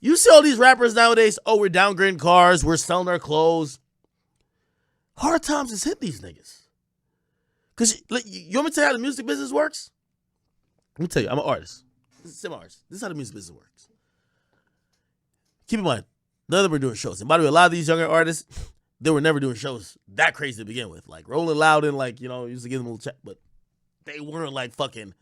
You see all these rappers nowadays, oh, we're downgrading cars, we're selling our clothes. Hard times has hit these niggas. Because you want me to tell you how the music business works? Let me tell you, I'm an artist. This is how the music business works. Keep in mind, none of them are doing shows. And by the way, a lot of these younger artists, they were never doing shows that crazy to begin with. Like Rolling Loud and used to give them a little check, but they weren't like fucking, you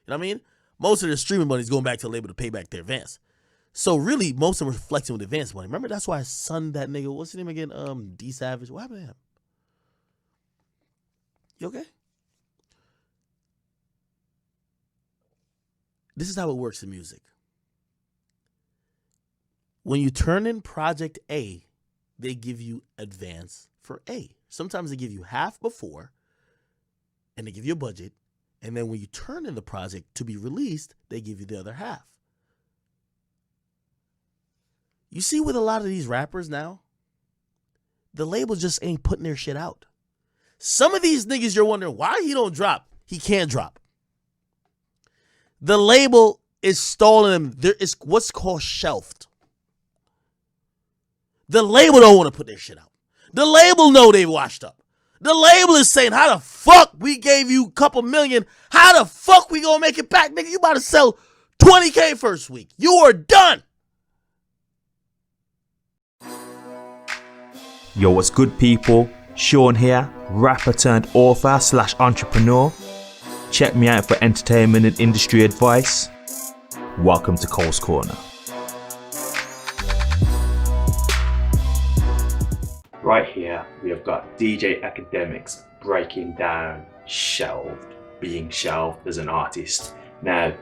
know what I mean? Most of their streaming money is going back to the label to pay back their advance. So really, most of them are flexing with advance money. Remember, that's why I sunned that nigga. What's his name again? D Savage. What happened to him? You okay? This is how it works in music. When you turn in project A, they give you advance for A. Sometimes they give you half before, and they give you a budget. And then when you turn in the project to be released, they give you the other half. You see with a lot of these rappers now, the labels just ain't putting their shit out. Some of these niggas, you're wondering why he don't drop. He can't drop. The label is stalling him. There is what's called shelved. The label don't want to put their shit out. The label know they washed up. The label is saying, how the fuck we gave you a couple million? How the fuck we gonna make it back? Nigga, you about to sell 20K first week. You are done. Yo, what's good, people? Sean here, rapper turned author / entrepreneur. Check me out for entertainment and industry advice. Welcome to Cole's Corner. Right here, we have got DJ Akademiks breaking down Shelved, being shelved as an artist. Now,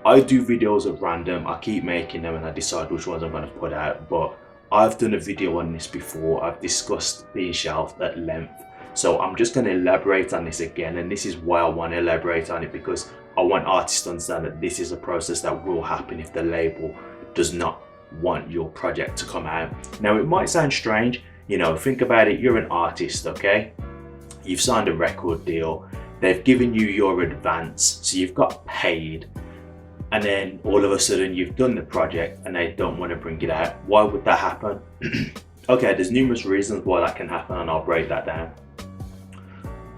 I do videos at random. I keep making them and I decide which ones I'm going to put out, but I've done a video on this before. I've discussed being shelved at length. So I'm just going to elaborate on this again, and this is why I want to elaborate on it, because I want artists to understand that this is a process that will happen if the label does not want your project to come out. Now, it might sound strange, think about it. You're an artist, okay? You've signed a record deal. They've given you your advance, so you've got paid. And then all of a sudden you've done the project and they don't want to bring it out. Why would that happen? Okay, there's numerous reasons why that can happen, and I'll break that down.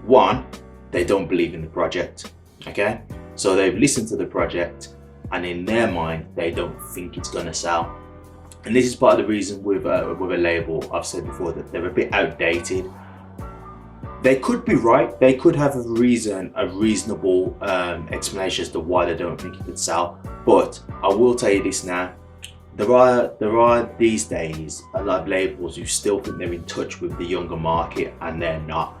One, they don't believe in the project, okay? So they've listened to the project and in their mind, they don't think it's gonna sell. And this is part of the reason with a label, I've said before, that they're a bit outdated. They could be right. They could have a reasonable explanation as to why they don't think it could sell. But I will tell you this now: there are these days a lot of labels who still think they're in touch with the younger market, and they're not.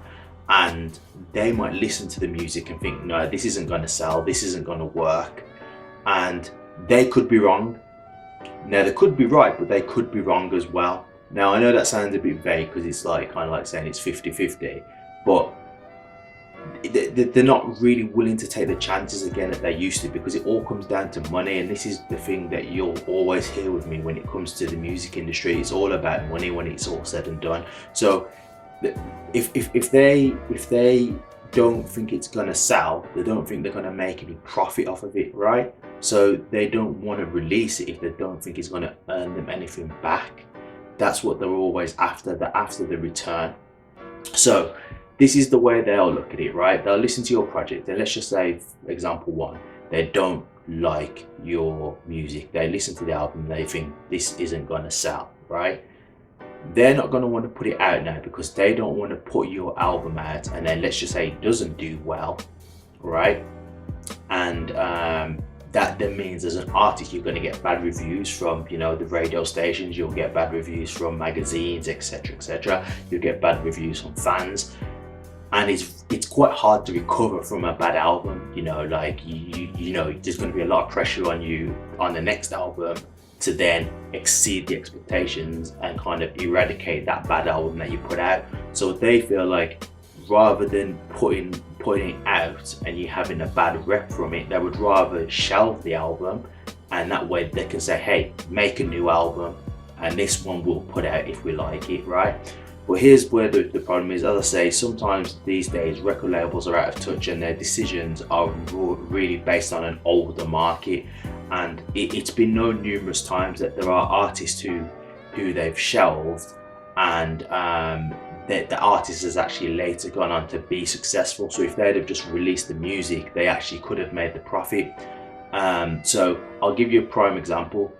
And they might listen to the music and think, no, this isn't going to sell. This isn't going to work. And they could be wrong. Now, they could be right, but they could be wrong as well. Now, I know that sounds a bit vague because it's kind of like saying it's 50-50. But they're not really willing to take the chances again that they used to, because it all comes down to money. And this is the thing that you'll always hear with me when it comes to the music industry. It's all about money when it's all said and done. So if they don't think it's gonna sell, they don't think they're gonna make any profit off of it, right? So they don't want to release it if they don't think it's gonna earn them anything back. That's what they're always after. They're after the return. So this is the way they'll look at it, right? They'll listen to your project, and let's just say, example one, they don't like your music. They listen to the album, they think this isn't gonna sell, right? They're not gonna want to put it out now because they don't want to put your album out and then let's just say it doesn't do well, right? And that then means as an artist you're going to get bad reviews from the radio stations, you'll get bad reviews from magazines, etc. You'll get bad reviews from fans, and it's quite hard to recover from a bad album. There's going to be a lot of pressure on you on the next album to then exceed the expectations and kind of eradicate that bad album that you put out. So they feel like rather than putting it out and you having a bad rep from it, they would rather shelve the album, and that way they can say, hey, make a new album and this one we'll put out if we like it, right? But here's where the problem is. As I say, sometimes these days record labels are out of touch and their decisions are really based on an older market, and it's been known numerous times that there are artists who they've shelved, and the artist has actually later gone on to be successful. So if they'd have just released the music, they actually could have made the profit. So I'll give you a prime example.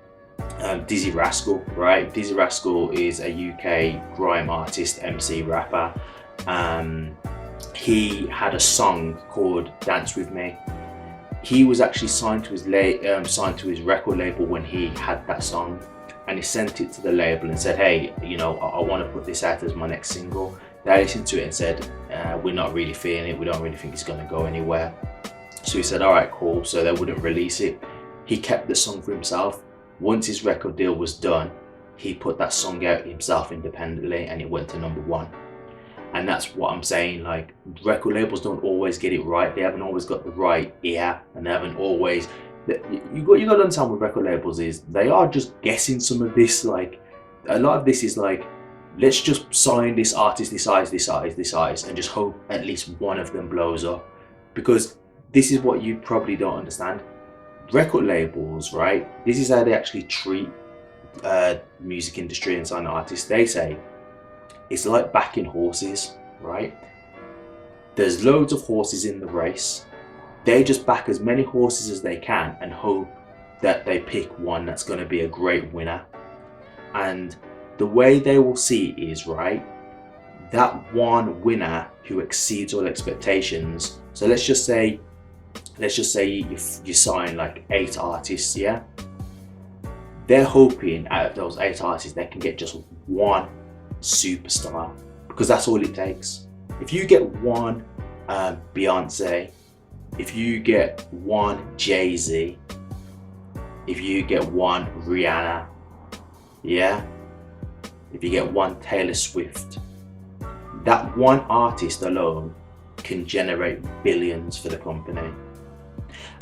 Dizzy Rascal, right? Dizzy Rascal is a UK grime artist, MC, rapper. He had a song called Dance With Me. He was actually signed to his record label when he had that song, and he sent it to the label and said, hey, you know, I want to put this out as my next single. They listened to it and said, we're not really feeling it, we don't really think it's going to go anywhere. So he said, all right, cool. So they wouldn't release it. He kept the song for himself. Once his record deal was done, he put that song out himself independently, and it went to #1. And that's what I'm saying, like, record labels don't always get it right. They haven't always got the right ear, and they haven't always, you got to understand what record labels is, they are just guessing some of this. Like, a lot of this is like, let's just sign this artist, this artist, and just hope at least one of them blows up. Because this is what you probably don't understand. Record labels, right? This is how they actually treat music industry and sign artists. They say it's like backing horses, right? There's loads of horses in the race. They just back as many horses as they can and hope that they pick one that's going to be a great winner. And the way they will see it is, right, that one winner who exceeds all expectations. So let's just say you sign like 8 artists, yeah? They're hoping out of those 8 artists they can get just one superstar, because that's all it takes. If you get one Beyonce, if you get one Jay-Z, if you get one Rihanna, yeah? If you get one Taylor Swift, that one artist alone can generate billions for the company.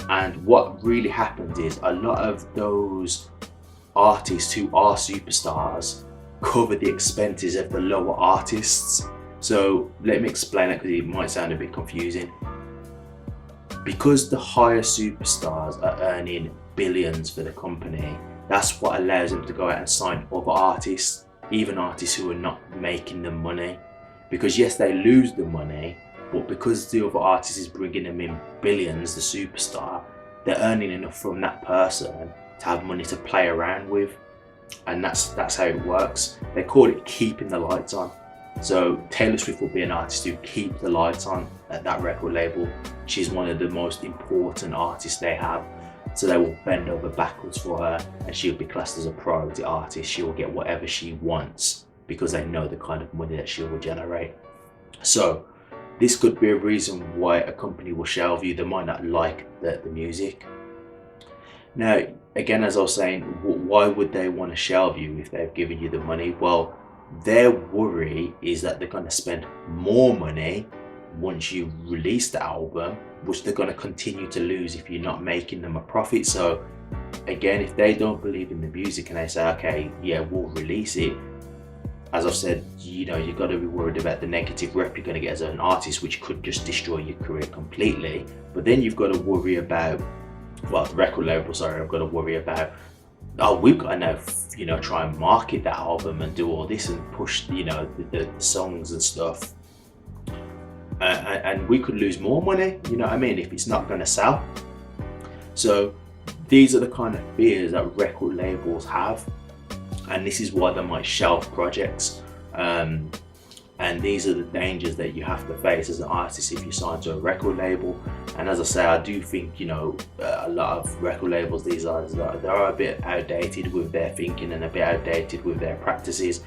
And what really happens is a lot of those artists who are superstars cover the expenses of the lower artists. So let me explain it, because it might sound a bit confusing. Because the higher superstars are earning billions for the company, that's what allows them to go out and sign other artists, even artists who are not making them money. Because yes, they lose the money, but because the other artist is bringing them in billions, the superstar, they're earning enough from that person to have money to play around with. And that's how it works. They call it keeping the lights on. So Taylor Swift will be an artist who keeps the lights on at that record label. She's one of the most important artists they have. So they will bend over backwards for her, and she'll be classed as a priority artist. She will get whatever she wants because they know the kind of money that she will generate. So this could be a reason why a company will shelve you. They might not like the music. Now, again, as I was saying, why would they want to shelve you if they've given you the money? Well, their worry is that they're going to spend more money once you release the album, which they're going to continue to lose if you're not making them a profit. So again, if they don't believe in the music and they say, okay, yeah, we'll release it, as I've said, you know, you've got to be worried about the negative rep you're going to get as an artist, which could just destroy your career completely. But then you've got to worry about, well, the record label, sorry, I've got to worry about, oh, we've got to now, you know, try and market that album and do all this and push, you know, the songs and stuff. And we could lose more money, you know what I mean, if it's not going to sell. So these are the kind of fears that record labels have. And this is why they might shelve projects. And these are the dangers that you have to face as an artist if you sign to a record label. And as I say, I do think, you know, a lot of record labels these days, they are a bit outdated with their thinking and a bit outdated with their practices.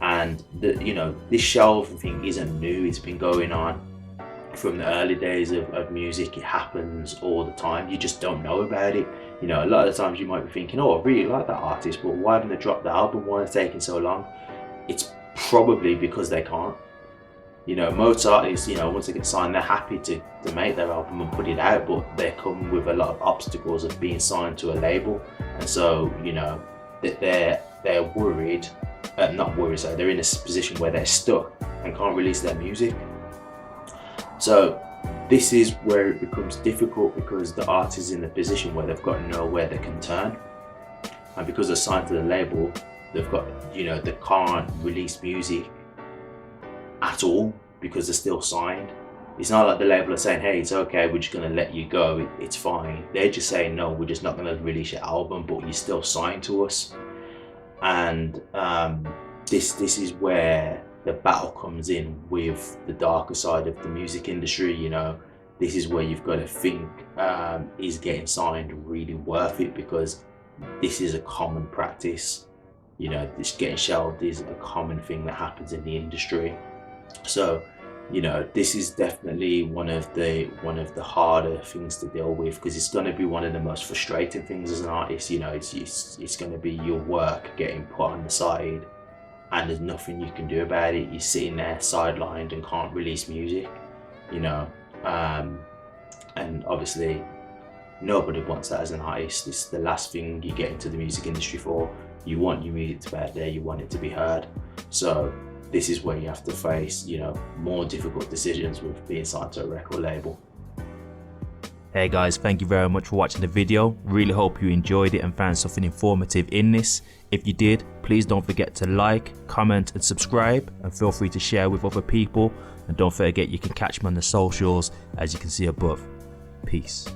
And you know, this shelving thing isn't new. It's been going on from the early days of music. It happens all the time. You just don't know about it. You know, a lot of the times you might be thinking, oh, I really like that artist, but why haven't they dropped the album? Why is it taking so long? It's probably because they can't. You know, most artists, you know, once they get signed, they're happy to make their album and put it out, but they come with a lot of obstacles of being signed to a label. And so, you know, that they're worried, not worried, so they're in a position where they're stuck and can't release their music. So this is where it becomes difficult because the artist is in a position where they've got nowhere they can turn, and because they're signed to the label, they've got, you know, they can't release music at all because they're still signed. It's not like the label are saying, hey, it's okay, we're just gonna let you go, it's fine. They're just saying, no, we're just not gonna release your album, but you're still signed to us. And this is where the battle comes in with the darker side of the music industry. You know, this is where you've got to think, is getting signed really worth it? Because this is a common practice. You know, this getting shelved is a common thing that happens in the industry. So, you know, this is definitely one of the harder things to deal with, because it's going to be one of the most frustrating things as an artist. You know, it's going to be your work getting put on the side, and there's nothing you can do about it. You're sitting there sidelined and can't release music, you know. And obviously nobody wants that as an artist. It's the last thing you get into the music industry for. You want your music to be out there, you want it to be heard. So this is where you have to face, you know, more difficult decisions with being signed to a record label. Hey guys, thank you very much for watching the video. Really hope you enjoyed it and found something informative in this. If you did, please don't forget to like, comment and subscribe, and feel free to share with other people. And don't forget, you can catch me on the socials as you can see above. Peace.